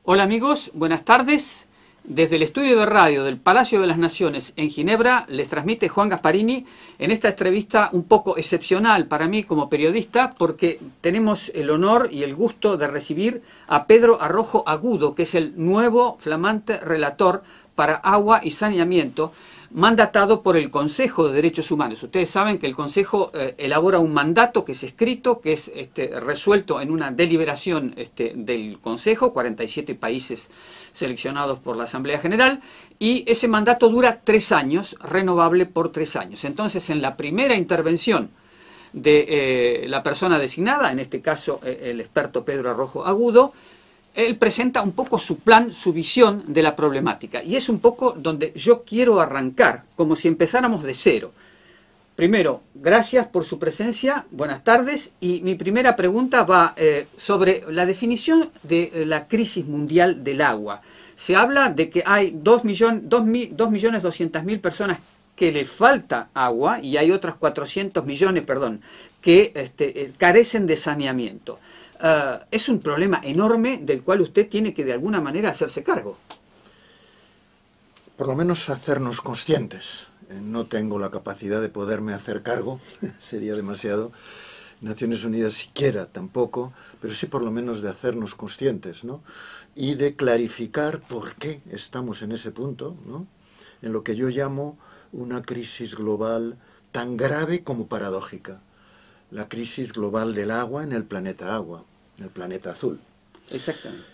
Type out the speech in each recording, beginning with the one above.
Hola amigos, buenas tardes. Desde el estudio de radio del Palacio de las Naciones en Ginebra les transmite Juan Gasparini en esta entrevista un poco excepcional para mí como periodista, porque tenemos el honor y el gusto de recibir a Pedro Arrojo Agudo, que es el nuevo flamante relator para agua y saneamiento, mandatado por el Consejo de Derechos Humanos. Ustedes saben que el Consejo elabora un mandato que es escrito, que es resuelto en una deliberación del Consejo, 47 países seleccionados por la Asamblea General, y ese mandato dura 3 años, renovable por 3 años. Entonces, en la primera intervención de la persona designada, en este caso el experto Pedro Arrojo Agudo, él presenta un poco su plan, su visión de la problemática. Y es un poco donde yo quiero arrancar, como si empezáramos de cero. Primero, gracias por su presencia, buenas tardes. Y mi primera pregunta va sobre la definición de la crisis mundial del agua. Se habla de que hay 2.200.000 personas que le falta agua y hay otras 400 millones, que carecen de saneamiento. Es un problema enorme del cual usted tiene que de alguna manera hacerse cargo. Por lo menos hacernos conscientes. No tengo la capacidad de poderme hacer cargo, sería demasiado. Naciones Unidas siquiera tampoco, pero sí por lo menos de hacernos conscientes, ¿no? Y de clarificar por qué estamos en ese punto, ¿no? En lo que yo llamo una crisis global tan grave como paradójica. La crisis global del agua en el planeta agua, el planeta azul. Exactamente.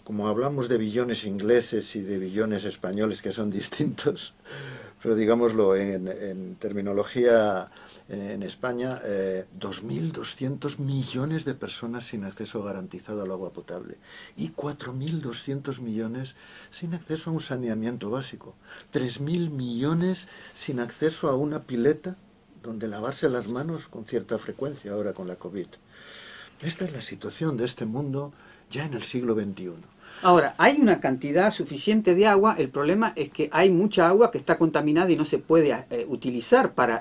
Como hablamos de billones ingleses y de billones españoles que son distintos, pero digámoslo en terminología en España, 2.200 millones de personas sin acceso garantizado al agua potable y 4.200 millones sin acceso a un saneamiento básico, 3.000 millones sin acceso a una pileta donde lavarse las manos con cierta frecuencia ahora con la COVID. Esta es la situación de este mundo ya en el siglo XXI. Ahora, hay una cantidad suficiente de agua, el problema es que hay mucha agua que está contaminada y no se puede utilizar para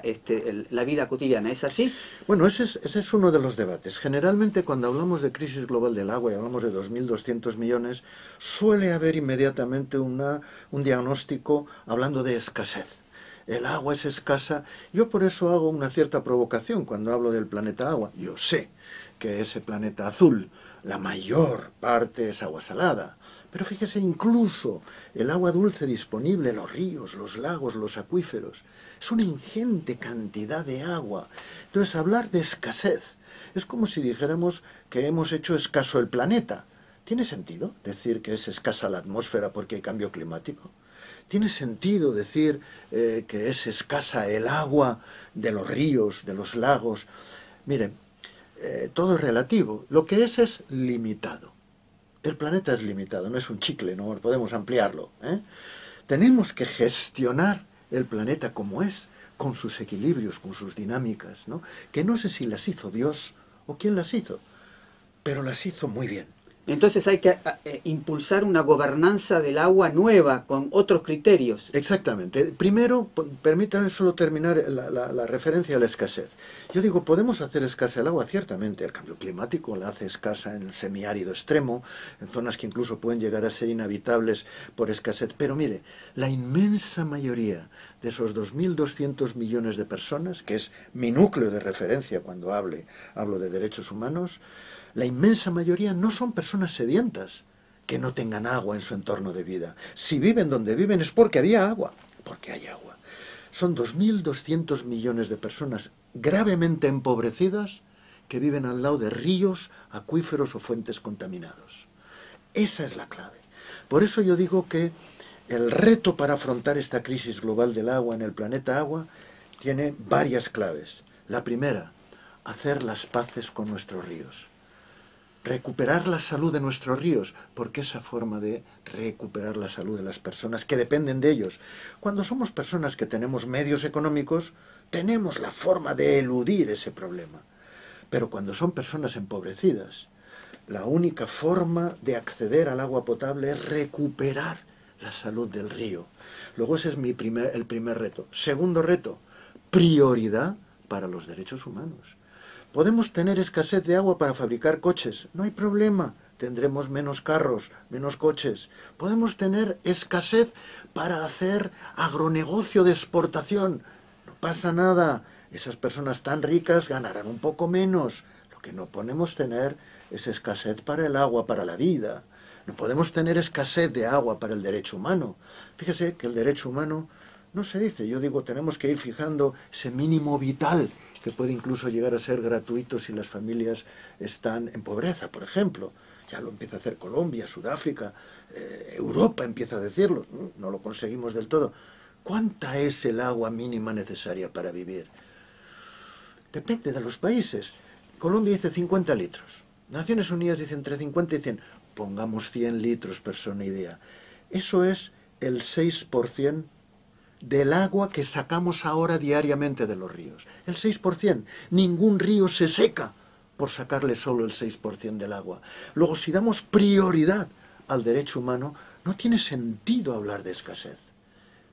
la vida cotidiana, ¿es así? Bueno, ese es uno de los debates. Generalmente cuando hablamos de crisis global del agua y hablamos de 2.200 millones, suele haber inmediatamente un diagnóstico hablando de escasez. El agua es escasa. Yo por eso hago una cierta provocación cuando hablo del planeta agua. Yo sé que ese planeta azul, la mayor parte es agua salada. Pero fíjese, incluso el agua dulce disponible, los ríos, los lagos, los acuíferos, es una ingente cantidad de agua. Entonces, hablar de escasez es como si dijéramos que hemos hecho escaso el planeta. ¿Tiene sentido decir que es escasa la atmósfera porque hay cambio climático? ¿Tiene sentido decir que es escasa el agua de los ríos, de los lagos? Miren, todo es relativo. Lo que es limitado. El planeta es limitado, no es un chicle, no podemos ampliarlo, ¿eh? Tenemos que gestionar el planeta como es, con sus equilibrios, con sus dinámicas, ¿no? Que no sé si las hizo Dios o quién las hizo, pero las hizo muy bien. Entonces hay que impulsar una gobernanza del agua nueva, con otros criterios. Exactamente. Primero, permítanme solo terminar la referencia a la escasez. Yo digo, podemos hacer escasa el agua, ciertamente. El cambio climático la hace escasa en el semiárido extremo, en zonas que incluso pueden llegar a ser inhabitables por escasez. Pero mire, la inmensa mayoría de esos 2.200 millones de personas, que es mi núcleo de referencia cuando hablo de derechos humanos, la inmensa mayoría no son personas sedientas que no tengan agua en su entorno de vida. Si viven donde viven es porque había agua, porque hay agua. Son 2.200 millones de personas gravemente empobrecidas que viven al lado de ríos, acuíferos o fuentes contaminados. Esa es la clave. Por eso yo digo que el reto para afrontar esta crisis global del agua en el planeta agua tiene varias claves. La primera, hacer las paces con nuestros ríos. Recuperar la salud de nuestros ríos, porque esa forma de recuperar la salud de las personas que dependen de ellos. Cuando somos personas que tenemos medios económicos, tenemos la forma de eludir ese problema. Pero cuando son personas empobrecidas, la única forma de acceder al agua potable es recuperar la salud del río. Luego ese es el primer reto. Segundo reto, prioridad para los derechos humanos. Podemos tener escasez de agua para fabricar coches, no hay problema, tendremos menos carros, menos coches. Podemos tener escasez para hacer agronegocio de exportación, no pasa nada, esas personas tan ricas ganarán un poco menos. Lo que no podemos tener es escasez para el agua, para la vida. No podemos tener escasez de agua para el derecho humano. Fíjese que el derecho humano no se dice, yo digo, tenemos que ir fijando ese mínimo vital que puede incluso llegar a ser gratuito si las familias están en pobreza, por ejemplo. Ya lo empieza a hacer Colombia, Sudáfrica, Europa empieza a decirlo, no lo conseguimos del todo. ¿Cuánta es el agua mínima necesaria para vivir? Depende de los países. Colombia dice 50 litros. Naciones Unidas dice entre 50 y 100. Pongamos 100 litros persona y día. Eso es el 6% del agua que sacamos ahora diariamente de los ríos. El 6%. Ningún río se seca por sacarle solo el 6% del agua. Luego, si damos prioridad al derecho humano, no tiene sentido hablar de escasez.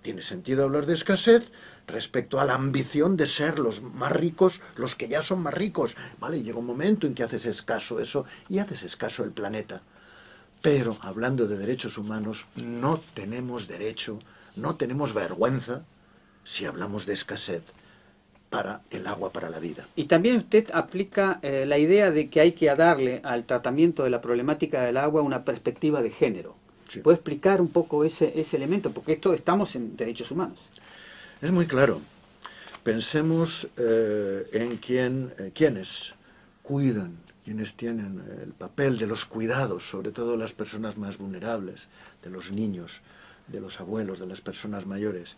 Tiene sentido hablar de escasez respecto a la ambición de ser los más ricos, los que ya son más ricos. Vale, llega un momento en que haces escaso eso y haces escaso el planeta. Pero, hablando de derechos humanos, no tenemos derecho, no tenemos vergüenza si hablamos de escasez para el agua, para la vida. Y también usted aplica la idea de que hay que darle al tratamiento de la problemática del agua una perspectiva de género. Sí. ¿Puede explicar un poco ese elemento? Porque estamos en derechos humanos. Es muy claro. Pensemos en quienes cuidan, quienes tienen el papel de los cuidados, sobre todo las personas más vulnerables, de los niños, de los abuelos, de las personas mayores.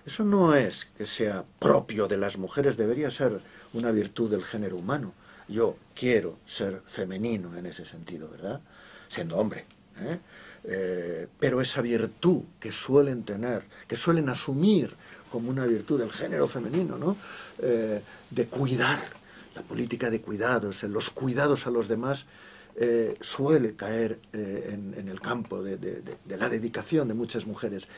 Eso no es que sea propio de las mujeres, debería ser una virtud del género humano. Yo quiero ser femenino en ese sentido, ¿verdad? Siendo hombre, pero esa virtud que suelen tener, que suelen asumir como una virtud del género femenino, ¿no? De cuidar, la política de cuidados, los cuidados a los demás, suele caer en el campo de la dedicación de muchas mujeres.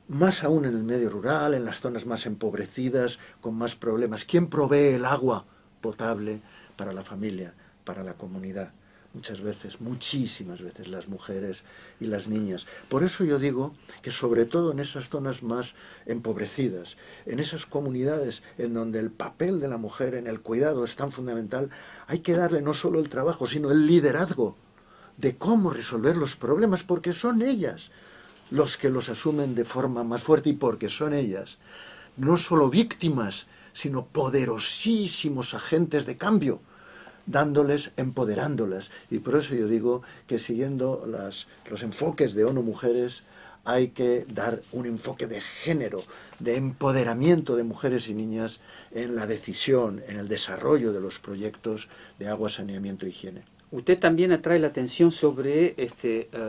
Más aún en el medio rural, en las zonas más empobrecidas, con más problemas. ¿Quién provee el agua potable para la familia, para la comunidad? Muchas veces, muchísimas veces, las mujeres y las niñas. Por eso yo digo que sobre todo en esas zonas más empobrecidas, en esas comunidades en donde el papel de la mujer en el cuidado es tan fundamental, hay que darle no solo el trabajo, sino el liderazgo de cómo resolver los problemas, porque son ellas los que los asumen de forma más fuerte y porque son ellas no solo víctimas, sino poderosísimos agentes de cambio, dándoles, empoderándolas. Y por eso yo digo que siguiendo los enfoques de ONU Mujeres, hay que dar un enfoque de género, de empoderamiento de mujeres y niñas en la decisión, en el desarrollo de los proyectos de agua, saneamiento e higiene. Usted también atrae la atención sobre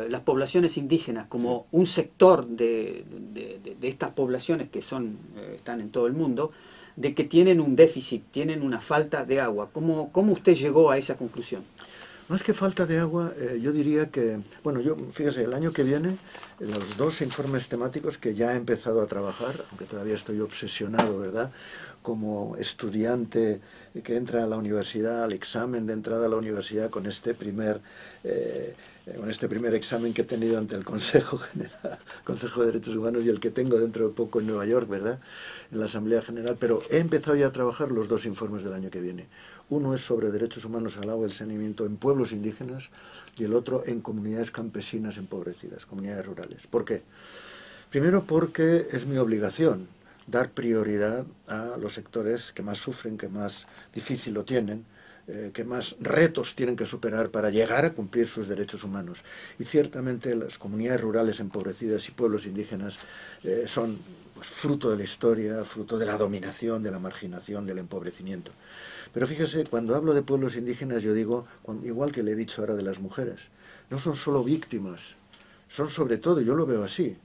las poblaciones indígenas como un sector de estas poblaciones que están en todo el mundo, de que tienen un déficit, tienen una falta de agua. ¿Cómo usted llegó a esa conclusión? Más que falta de agua, yo diría que, bueno, fíjese, el año que viene, los 2 informes temáticos que ya he empezado a trabajar, aunque todavía estoy obsesionado, ¿verdad?, como estudiante que entra a la universidad, al examen de entrada a la universidad con este primer examen que he tenido ante el Consejo General, Consejo de Derechos Humanos, y el que tengo dentro de poco en Nueva York, ¿verdad?, en la Asamblea General, pero he empezado ya a trabajar los 2 informes del año que viene. Uno es sobre derechos humanos al agua y el saneamiento en pueblos indígenas y el otro en comunidades campesinas empobrecidas, comunidades rurales. ¿Por qué? Primero porque es mi obligación dar prioridad a los sectores que más sufren, que más difícil lo tienen, que más retos tienen que superar para llegar a cumplir sus derechos humanos. Y ciertamente las comunidades rurales empobrecidas y pueblos indígenas son pues, fruto de la historia, fruto de la dominación, de la marginación, del empobrecimiento. Pero fíjese, cuando hablo de pueblos indígenas yo digo, igual que le he dicho ahora de las mujeres, no son solo víctimas, son sobre todo, yo lo veo así,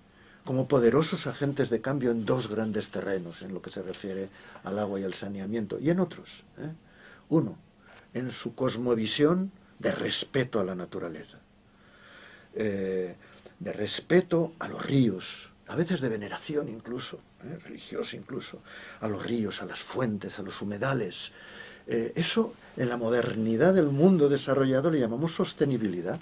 como poderosos agentes de cambio en 2 grandes terrenos, en lo que se refiere al agua y al saneamiento, y en otros. Uno, en su cosmovisión de respeto a la naturaleza, de respeto a los ríos, a veces de veneración incluso, religiosa incluso, a los ríos, a las fuentes, a los humedales. Eso en la modernidad del mundo desarrollado le llamamos sostenibilidad.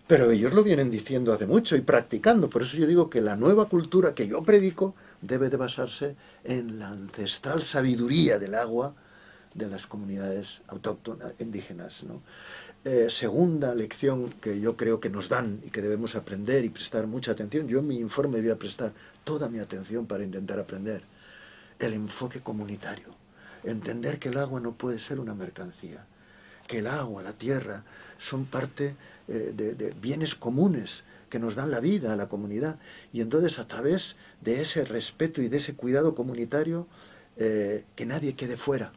Pero ellos lo vienen diciendo hace mucho y practicando. Por eso yo digo que la nueva cultura que yo predico debe de basarse en la ancestral sabiduría del agua de las comunidades autóctonas, indígenas, ¿no? Segunda lección que yo creo que nos dan y que debemos aprender y prestar mucha atención. Yo en mi informe voy a prestar toda mi atención para intentar aprender. El enfoque comunitario. Entender que el agua no puede ser una mercancía. Que el agua, la tierra, son parte de bienes comunes que nos dan la vida a la comunidad. Y entonces a través de ese respeto y de ese cuidado comunitario, que nadie quede fuera.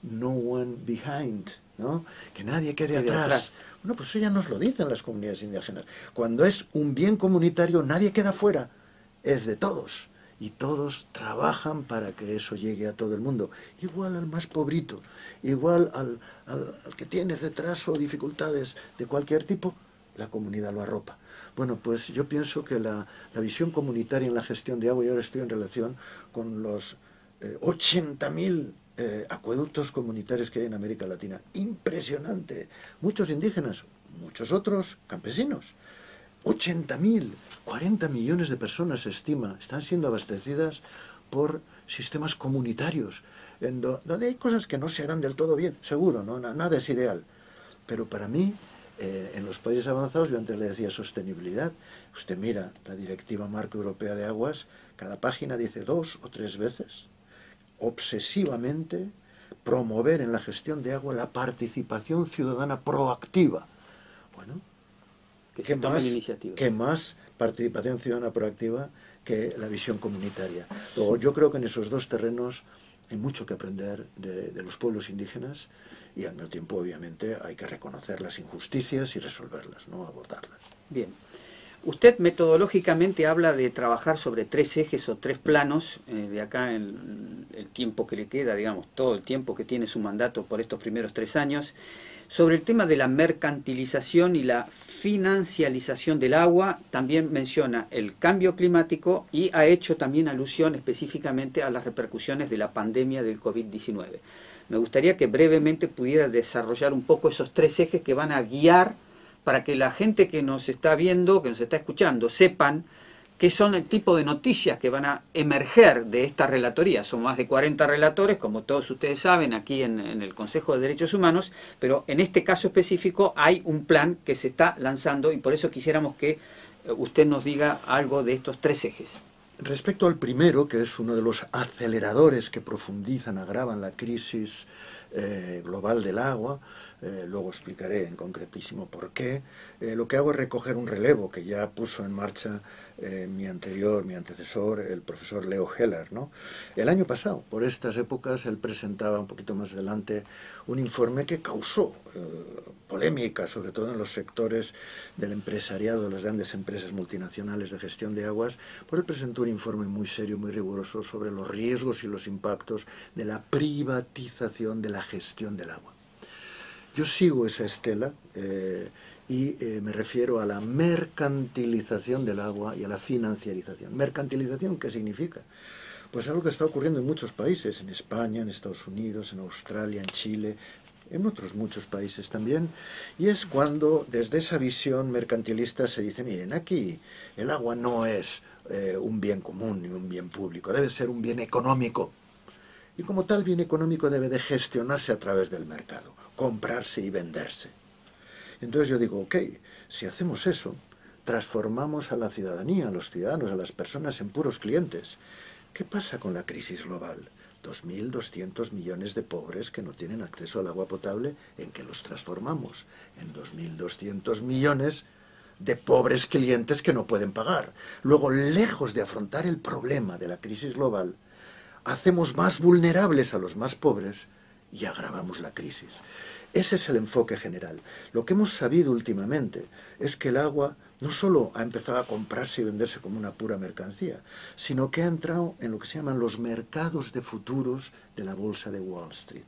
No one behind, ¿no? Que nadie quede atrás. Bueno, pues eso ya nos lo dicen las comunidades indígenas. Cuando es un bien comunitario, nadie queda fuera. Es de todos. Y todos trabajan para que eso llegue a todo el mundo. Igual al más pobrito, igual al que tiene retraso o dificultades de cualquier tipo, la comunidad lo arropa. Bueno, pues yo pienso que la visión comunitaria en la gestión de agua, y ahora estoy en relación con los 80.000 acueductos comunitarios que hay en América Latina. Impresionante. Muchos indígenas, muchos otros campesinos. 80.000, 40 millones de personas se estima, están siendo abastecidas por sistemas comunitarios, donde hay cosas que no se harán del todo bien, seguro, ¿no? Nada es ideal. Pero para mí, en los países avanzados, yo antes le decía sostenibilidad, usted mira la Directiva Marco Europea de Aguas, cada página dice 2 o 3 veces, obsesivamente, promover en la gestión de agua la participación ciudadana proactiva. Bueno, ¿qué más participación ciudadana proactiva que la visión comunitaria? Luego, yo creo que en esos dos terrenos hay mucho que aprender de los pueblos indígenas y al mismo tiempo, obviamente, hay que reconocer las injusticias y resolverlas, ¿no? Abordarlas. Bien. Usted metodológicamente habla de trabajar sobre 3 ejes o 3 planos, de acá en el tiempo que le queda, digamos, todo el tiempo que tiene su mandato por estos primeros 3 años, sobre el tema de la mercantilización y la financialización del agua. También menciona el cambio climático y ha hecho también alusión específicamente a las repercusiones de la pandemia del COVID-19. Me gustaría que brevemente pudiera desarrollar un poco esos 3 ejes que van a guiar para que la gente que nos está viendo, que nos está escuchando, sepan qué son el tipo de noticias que van a emerger de esta relatoría. Son más de 40 relatores, como todos ustedes saben, aquí en el Consejo de Derechos Humanos, pero en este caso específico hay un plan que se está lanzando y por eso quisiéramos que usted nos diga algo de estos 3 ejes. Respecto al primero, que es uno de los aceleradores que profundizan, agravan la crisis global del agua, luego explicaré en concretísimo por qué, lo que hago es recoger un relevo que ya puso en marcha mi antecesor, el profesor Leo Heller, ¿no? El año pasado, por estas épocas, él presentaba un poquito más adelante un informe que causó polémica, sobre todo en los sectores del empresariado, de las grandes empresas multinacionales de gestión de aguas. Por él presentó un informe muy serio, muy riguroso sobre los riesgos y los impactos de la privatización de la gestión del agua. Yo sigo esa estela y me refiero a la mercantilización del agua y a la financiarización. ¿Mercantilización qué significa? Pues algo que está ocurriendo en muchos países, en España, en Estados Unidos, en Australia, en Chile, en otros muchos países también, y es cuando desde esa visión mercantilista se dice, miren, aquí el agua no es un bien común ni un bien público, debe ser un bien económico. Y como tal bien económico debe de gestionarse a través del mercado, comprarse y venderse. Entonces yo digo, ok, si hacemos eso, transformamos a la ciudadanía, a los ciudadanos, a las personas en puros clientes. ¿Qué pasa con la crisis global? 2.200 millones de pobres que no tienen acceso al agua potable, ¿en qué los transformamos? En 2.200 millones de pobres clientes que no pueden pagar. Luego, lejos de afrontar el problema de la crisis global, hacemos más vulnerables a los más pobres y agravamos la crisis. Ese es el enfoque general. Lo que hemos sabido últimamente es que el agua no solo ha empezado a comprarse y venderse como una pura mercancía, sino que ha entrado en lo que se llaman los mercados de futuros de la bolsa de Wall Street.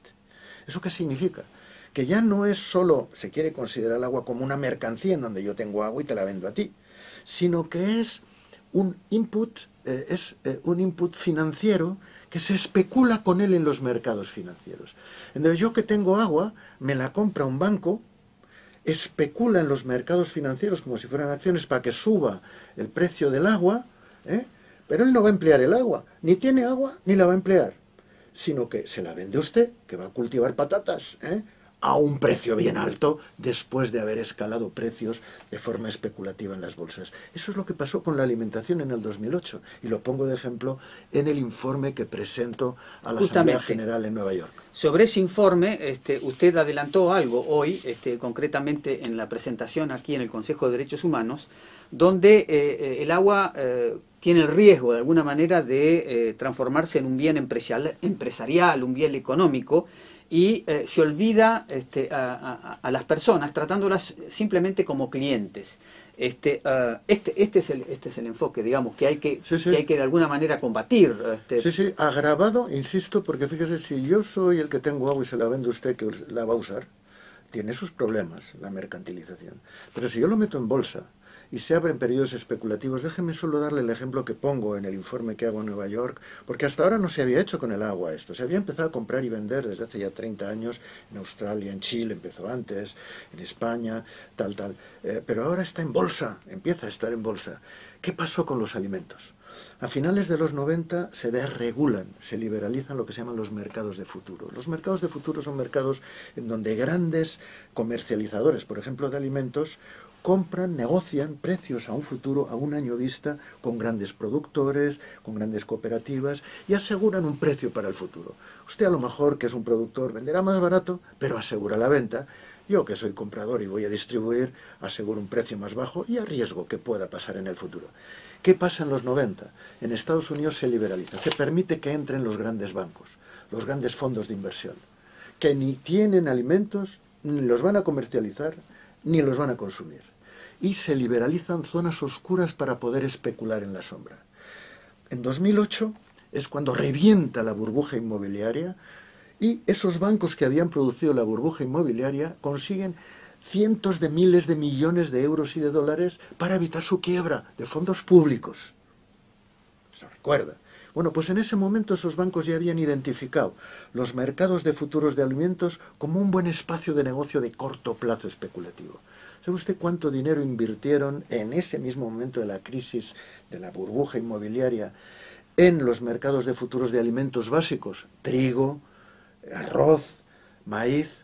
¿Eso qué significa? Que ya no es solo, se quiere considerar el agua como una mercancía en donde yo tengo agua y te la vendo a ti, sino que es un input financiero que se especula con él en los mercados financieros. Entonces yo que tengo agua, me la compra un banco, especula en los mercados financieros como si fueran acciones para que suba el precio del agua, pero él no va a emplear el agua, ni tiene agua ni la va a emplear, sino que se la vende usted, que va a cultivar patatas, a un precio bien alto después de haber escalado precios de forma especulativa en las bolsas. Eso es lo que pasó con la alimentación en el 2008 y lo pongo de ejemplo en el informe que presento a la Asamblea General en Nueva York. Sobre ese informe, usted adelantó algo hoy, concretamente en la presentación aquí en el Consejo de Derechos Humanos, donde el agua tiene el riesgo de alguna manera de transformarse en un bien empresarial, un bien económico, y se olvida a las personas tratándolas simplemente como clientes. Este es el enfoque, digamos, que hay que de alguna manera combatir. Sí, agravado, insisto, porque fíjese, si yo soy el que tengo agua y se la vende usted que la va a usar, tiene sus problemas la mercantilización. Pero si yo lo meto en bolsa y se abren periodos especulativos, déjeme solo darle el ejemplo que pongo en el informe que hago en Nueva York, porque hasta ahora no se había hecho con el agua esto, se había empezado a comprar y vender desde hace ya 30 años, en Australia, en Chile, empezó antes, en España, pero ahora está en bolsa, empieza a estar en bolsa. ¿Qué pasó con los alimentos? A finales de los 90 se desregulan, se liberalizan lo que se llaman los mercados de futuro. Los mercados de futuro son mercados en donde grandes comercializadores, por ejemplo de alimentos, compran, negocian precios a un futuro, a un año vista, con grandes productores, con grandes cooperativas, y aseguran un precio para el futuro. Usted a lo mejor, que es un productor, venderá más barato, pero asegura la venta. Yo, que soy comprador y voy a distribuir, aseguro un precio más bajo y arriesgo que pueda pasar en el futuro. ¿Qué pasa en los 90? En Estados Unidos se liberaliza, se permite que entren los grandes bancos, los grandes fondos de inversión, que ni tienen alimentos, ni los van a comercializar, ni los van a consumir. Y se liberalizan zonas oscuras para poder especular en la sombra. En 2008 es cuando revienta la burbuja inmobiliaria y esos bancos que habían producido la burbuja inmobiliaria consiguen cientos de miles de millones de euros y de dólares para evitar su quiebra de fondos públicos. ¿Se recuerda? Bueno, pues en ese momento esos bancos ya habían identificado los mercados de futuros de alimentos como un buen espacio de negocio de corto plazo especulativo. ¿Sabe usted cuánto dinero invirtieron en ese mismo momento de la crisis, de la burbuja inmobiliaria, en los mercados de futuros de alimentos básicos? Trigo, arroz, maíz,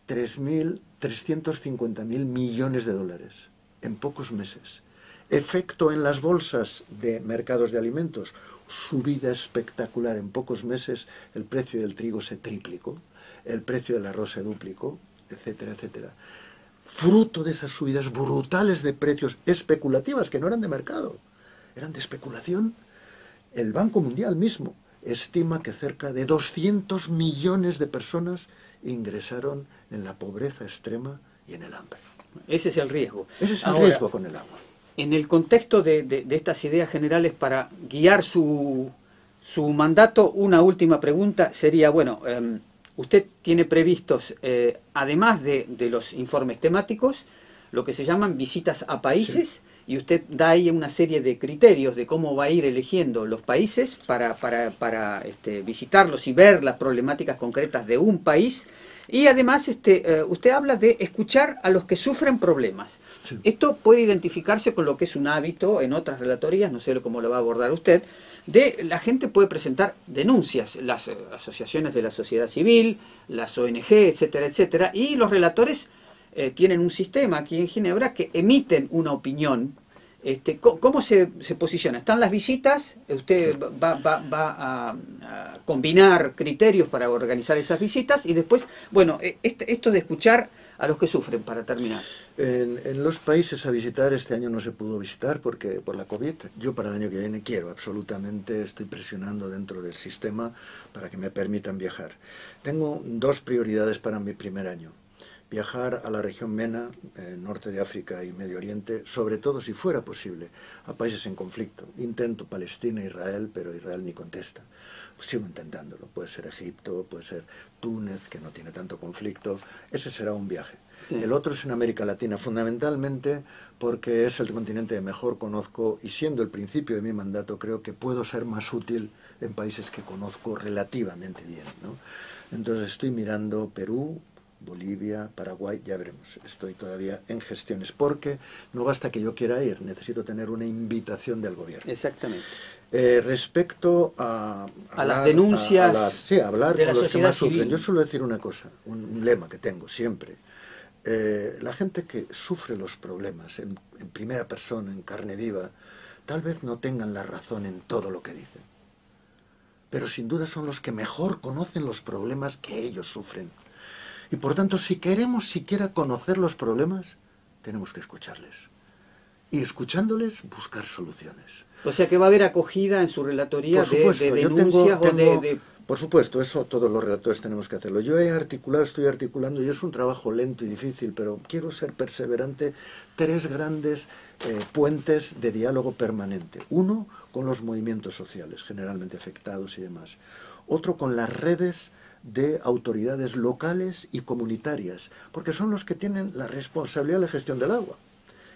350.000 millones de dólares en pocos meses. Efecto en las bolsas de mercados de alimentos, subida espectacular en pocos meses, el precio del trigo se triplicó, el precio del arroz se duplicó, etcétera, etcétera. Fruto de esas subidas brutales de precios especulativas, que no eran de mercado, eran de especulación, el Banco Mundial mismo estima que cerca de 200 millones de personas ingresaron en la pobreza extrema y en el hambre. Ese es el riesgo. Ese es el riesgo con el agua. En el contexto de estas ideas generales para guiar su mandato, una última pregunta sería, bueno, usted tiene previstos, además de los informes temáticos, lo que se llaman visitas a países, sí, y usted da ahí una serie de criterios de cómo va a ir eligiendo los países para visitarlos y ver las problemáticas concretas de un país. Y además usted habla de escuchar a los que sufren problemas. Sí. Esto puede identificarse con lo que es un hábito en otras relatorías, no sé cómo lo va a abordar usted, de la gente puede presentar denuncias, las asociaciones de la sociedad civil, las ONG, etcétera, etcétera, y los relatores tienen un sistema aquí en Ginebra que emiten una opinión. ¿Cómo se posiciona? ¿Están las visitas? ¿Usted va a combinar criterios para organizar esas visitas? Y después, bueno, esto de escuchar a los que sufren, para terminar. En los países a visitar, este año no se pudo visitar porque por la COVID. Yo para el año que viene quiero, absolutamente, estoy presionando dentro del sistema para que me permitan viajar. Tengo dos prioridades para mi primer año. viajar a la región MENA, norte de África y Medio Oriente, sobre todo si fuera posible, a países en conflicto. Intento Palestina, Israel, pero Israel ni contesta. Sigo intentándolo. Puede ser Egipto, puede ser Túnez, que no tiene tanto conflicto. Ese será un viaje. Sí. El otro es en América Latina, fundamentalmente porque es el continente que mejor conozco y siendo el principio de mi mandato creo que puedo ser más útil en países que conozco relativamente bien, ¿no? Entonces estoy mirando Perú, Bolivia, Paraguay, ya veremos. Estoy todavía en gestiones porque no basta que yo quiera ir, necesito tener una invitación del gobierno. Exactamente. Respecto a las denuncias, sí, hablar de con los que más civil. sufren. Yo suelo decir una cosa, un lema que tengo siempre. La gente que sufre los problemas en primera persona, en carne viva, tal vez no tengan la razón en todo lo que dicen. Pero sin duda son los que mejor conocen los problemas que ellos sufren. Y por tanto, si queremos siquiera conocer los problemas, tenemos que escucharles. Y escuchándoles, buscar soluciones. O sea que va a haber acogida en su relatoría de denuncias o de... Por supuesto, eso todos los relatores tenemos que hacerlo. Yo he articulado, estoy articulando, y es un trabajo lento y difícil, pero quiero ser perseverante, 3 grandes puentes de diálogo permanente. Uno, con los movimientos sociales, generalmente afectados y demás. Otro, con las redes de autoridades locales y comunitarias, porque son los que tienen la responsabilidad de la gestión del agua.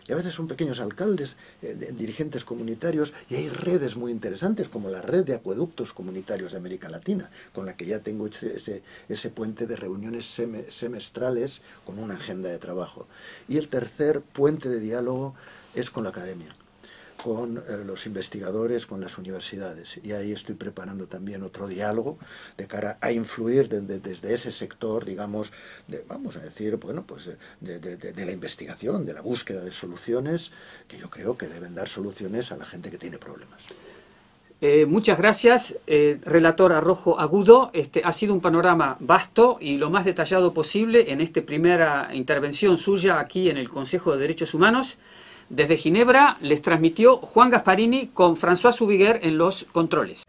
Y a veces son pequeños alcaldes, dirigentes comunitarios, y hay redes muy interesantes, como la red de acueductos comunitarios de América Latina, con la que ya tengo ese puente de reuniones semestrales con una agenda de trabajo. Y el tercer puente de diálogo es con la academia, con los investigadores, con las universidades. Y ahí estoy preparando también otro diálogo de cara a influir desde ese sector, digamos, vamos a decir, bueno, pues de la investigación, de la búsqueda de soluciones, que yo creo que deben dar soluciones a la gente que tiene problemas. Muchas gracias, relator Arrojo Agudo. Ha sido un panorama vasto y lo más detallado posible en esta primera intervención suya aquí en el Consejo de Derechos Humanos. Desde Ginebra les transmitió Juan Gasparini con François Zubiguer en los controles.